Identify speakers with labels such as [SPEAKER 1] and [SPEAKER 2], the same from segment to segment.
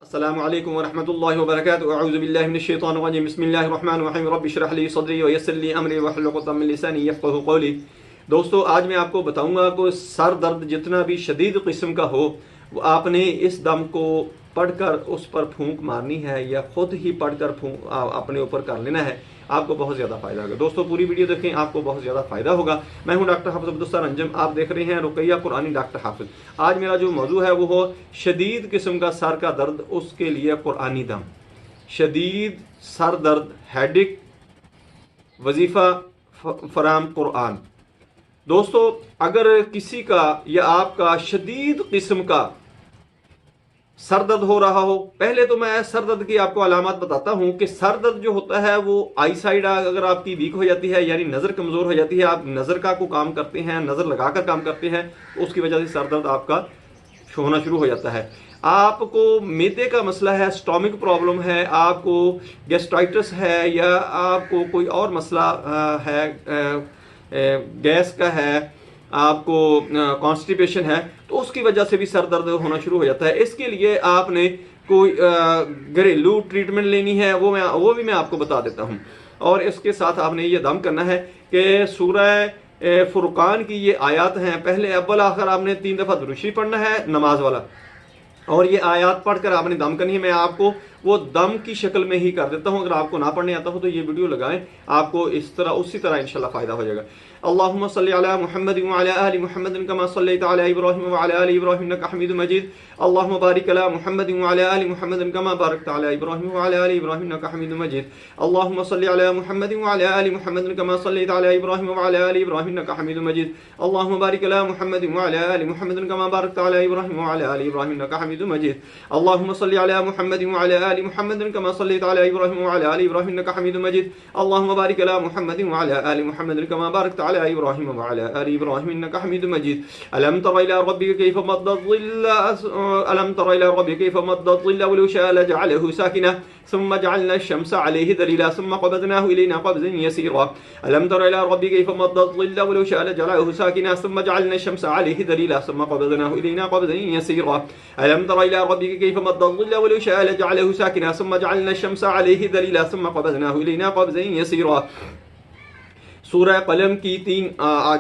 [SPEAKER 1] अस्सलामु अलैकुम वरहमतुल्लाहि वबरकातुहू अऊज़ु बिल्लाहि मिनश शैतानिर रजीम बिस्मिल्लाहिर रहमानिर रहीम रब्बि इश्रह ली सदरी व यस्सिर ली अमरी वहलुल उक़दतम मिन लिसानी यफ़क़हू क़ौली। दोस्तों, आज मैं आपको बताऊंगा कि सर दर्द जितना भी शदीद किस्म का हो, वो आपने इस दम को पढ़कर उस पर फूंक मारनी है या खुद ही पढ़कर फूंक अपने ऊपर कर लेना है। आपको बहुत ज़्यादा फ़ायदा होगा। दोस्तों, पूरी वीडियो देखें, आपको बहुत ज़्यादा फ़ायदा होगा। मैं हूं डॉक्टर हाफिज़ अब्दुस्सर अंजम, आप देख रहे हैं रुकैया कुरानी डॉक्टर हाफिज़। आज मेरा जो मौजू है वो हो शदीद किस्म का सर का दर्द, उसके लिए कुरानी दम। शदीद सर दर्द, हेडेक, वजीफ़ा फराम कुरान। दोस्तों, अगर किसी का या आपका शदीद किस्म का सर दर्द हो रहा हो, पहले तो मैं सर दर्द की आपको अलामत बताता हूं कि सर दर्द जो होता है वो आई साइड अगर आपकी वीक हो जाती है, यानी नज़र कमज़ोर हो जाती है, आप नज़र का को काम करते हैं, नज़र लगाकर काम करते हैं, तो उसकी वजह से सर दर्द आपका होना शुरू हो जाता है। आपको मैदे का मसला है, स्टोमिक प्रॉब्लम है, आपको गैस्ट्राइटिस है, या आपको कोई और मसला है, गैस का है, आपको कॉन्स्टिपेशन है, तो उसकी वजह से भी सर दर्द होना शुरू हो जाता है। इसके लिए आपने कोई घरेलू ट्रीटमेंट लेनी है, वो भी मैं आपको बता देता हूँ। और इसके साथ आपने ये दम करना है कि सूरह फुरकान की ये आयत हैं, पहले अव्वल आखिर आपने 3 दफ़ा दुरूद शरीफ पढ़ना है नमाज वाला, और ये आयत पढ़कर आपने दम करनी है। मैं आपको वो दम की शक्ल में ही कर देता हूँ। अगर आपको ना पढ़ने आता हो तो ये वीडियो लगाएं, आपको इस तरह उसी तरह इंशाल्लाह फ़ायदा हो जाएगा। अल्लाहुम्मा सल्लि अला मुहम्मद व अला आलि मुहम्मद कमा सल्लैता अला इब्राहीम व अला आलि इब्राहीम इन्नका हमीदुम मजीद। अल्लाहुम्मा बारिक अला मुहम्मद व अला आलि मुहम्मद कमा बारकता अला इब्राहीम व अला आलि इब्राहीम इन्नका हमीदुम मजीद। अल्लाहुम्मा सल्लि अला मुहम्मद व अला आलि मुहम्मद कमा सल्लैता अला इब्राहीम व अला आलि इब्राहीम इन्नका हमीदुम मजीद। अल्लाहुम्मा बारिक अला मुहम्मद व अला आलि मुहम्मद कमा बारकता अला इब्राहीम व अला आलि इब्राहीम इन्नका हमीदुम मजीद। अल्लाहुम्मा सल्लि अला मुहम्मद व अला आलि मुहम्मद कमा सल्लैता अला इब्राहीम व अला आलि इब्राहीम इन्नका हमीदुम मजीद। अल्लाहुम्मा बारिक अला मुहम्मद व अला आलि मुहम्मद कमा बारकता अला इब्राहीम व अला आलि इब्राहीम इन्नका हमीदुम मजीद। अलम तरा इला रब्बिका कैफ़ मद्दा ज़िल्ल अलम तरा इला रब्बिका कैफ़ मद्दा ज़िल्ल वलौ शाअ लजअलहु साकिना ثم جعلنا الشمس عليه دليلا ثم قبضناه إلينا قبضا يسيرا ألم تر إلى ربك كيف مد الظل ولو شاء لجعله ساكنا ثم جعلنا الشمس عليه دليلا ثم قبضناه إلينا قبضا يسيرا ألم تر إلى ربك كيف مد الظل ولو شاء لجعله ساكنا ثم جعلنا الشمس عليه دليلا ثم قبضناه إلينا قبضا يسيرا। सूरह कलम की 3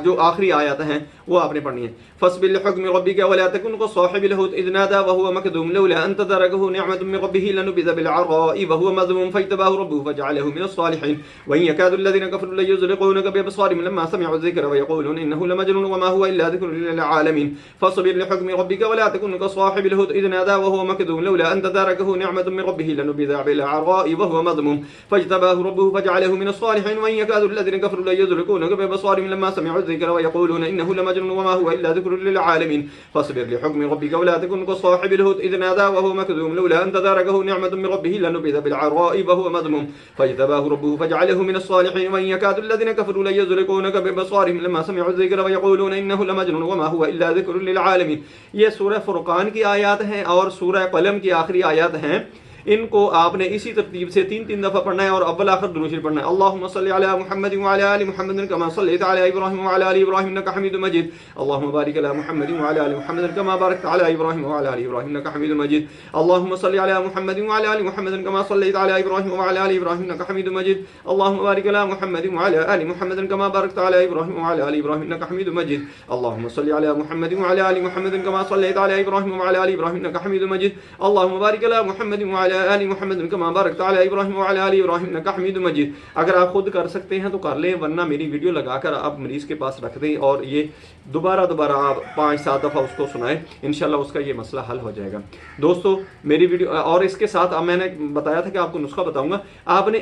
[SPEAKER 1] जो आखिरी आयत हैं वो आपने पढ़नी है। फस्बिर लिहुक्मि रब्बिका वला तकुन कसाहिबिल हुत इज़ नादा वहुवा मकदूम लौला अन तदरकहु निअमतुम मिन रब्बिही लनुबिज़ बिल अराई वहुवा मज़मूम फज्तबाहु रब्बुहु फजअलहु मिनस सालिहीन व इन यकादु अल्लज़ीना कफ़रू लयुज़लिक़ूनका बिअबसारिहिम लम्मा समिअु ज़िक्र व यक़ूलून इन्नहु लमजनून वमा हुवा इल्ला ज़िक्रुन लिल आलमीन। फस्बिर लिहुक्मि रब्बिका वला तकुन कसाहिबिल हुत इज़ नादा वहुवा मकदूम लौला अन तदरकहु निअमतुम मिन रब्बिही लनुबिज़ बिल अराई वहुवा मज़मूम फज्तबाहु रब्बुहु फजअलहु मिनस सालिहीन व इन यकादु अल्लज़ीना कफ़रू लयुज़लिक़ूनका बिअबसारिहिम लम्मा समिअु ज़िक्र व यक़ूलून इन्नहु लमजनून वमा हुवा इल्ला ज़िक्रुन लिल आलमीन। فاصبر لحكم ربك ولا تكن كصاحب الحوت إذ نادى وهو مكذوم لولا أن تداركه نعمة من ربه لنبذ بالعراء وهو مذموم فاجتباه ربه فجعله من الصالحين وإن يكاد الذين كفروا ليزلقونك بأبصارهم لما سمعوا الذكر ويقولون إنه لمجنون وما هو إلا ذكر للعالمين। ये सूरह फुरकान की आयत हैं और सूरह कलम की आखिरी आयत हैं। इनको आपने इसी तरतीब से 3-3 दफ़ा पढ़ना है और अव्वल आखिर दुरूद शरीफ पढ़ना है। अल्लाहुम्मा सल्लि अला मुहम्मद व अला आलि मुहम्मद कमा सल्लैता अला इब्राहीम व अला आलि इब्राहीम इन्नका हमीदुम मजीद। अल्लाहुम्मा बारिक अला मुहम्मद व अला आलि मुहम्मद कमा बारकता अला इब्राहीम व अला आलि इब्राहीम इन्नका हमीदुम मजीद। अल्लाहुम्मा सल्लि अला मुहम्मद व अला आलि मुहम्मद कमा सल्लैता अला इब्राहीम व अला आलि इब्राहीम इन्नका हमीदुम मजीद। अल्लाहुम्मा बारिक अला मुहम्मद व अला आलि मुहम्मद कमा बारकता अला इब्राहीम व अला आलि इब्राहीम इन्नका हमीदुम मजीद। अल्लाहुम्मा सल्लि अला मुहम्मद व अला आलि मुहम्मद कमा सल्लैता अला इब्राहीम व अला आलि इब्राहीम इन्नका हमीदुम मजीद। अल्लाहुम्मा बारिक अला मुहम्मद व अला आलि मुहम्मद कमा बारकता अला इब्राहीम व अला आलि इब्राहीम इन्नका हमीदुम मजीद। अगर आप खुद कर सकते हैं तो कर लें, वरना मेरी वीडियो लगाकर आप मरीज के पास रख दें और ये दोबारा आप 5-7 दफ़ा उसको सुनाएं, इंशाल्लाह उसका ये मसला हल हो जाएगा। दोस्तों, मेरी वीडियो और इसके साथ अब मैंने बताया था कि आपको नुस्खा बताऊंगा। आपने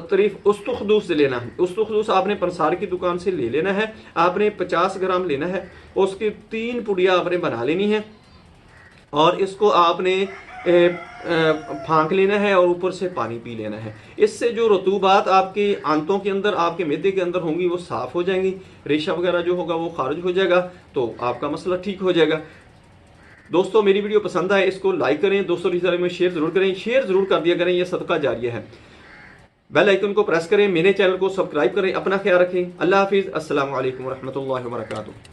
[SPEAKER 1] तरीफ उस्तुखदूस से लेना है। उस्तुखदूस आपने पंसार की दुकान से ले लेना है। आपने 50 ग्राम लेना है, उसकी 3 पुड़िया आपने बना लेनी है और इसको आपने फांक लेना है और ऊपर से पानी पी लेना है। इससे जो रतूबात आपके आंतों के अंदर, आपके मैदे के अंदर होंगी वो साफ़ हो जाएंगी, रेशा वगैरह जो होगा वो खारिज हो जाएगा, तो आपका मसला ठीक हो जाएगा। दोस्तों, मेरी वीडियो पसंद आए इसको लाइक करें, दोस्तों रिश्तेदारों में शेयर ज़रूर करें, शेयर ज़रूर कर दिया करें, ये सदका जारिया है। बेल आइकन को प्रेस करें, मेरे चैनल को सब्सक्राइब करें। अपना ख्याल रखें। अल्लाह हाफिज़। अस्सलामु अलैकुम वरहमतुल्लाहि वबरकातुहू।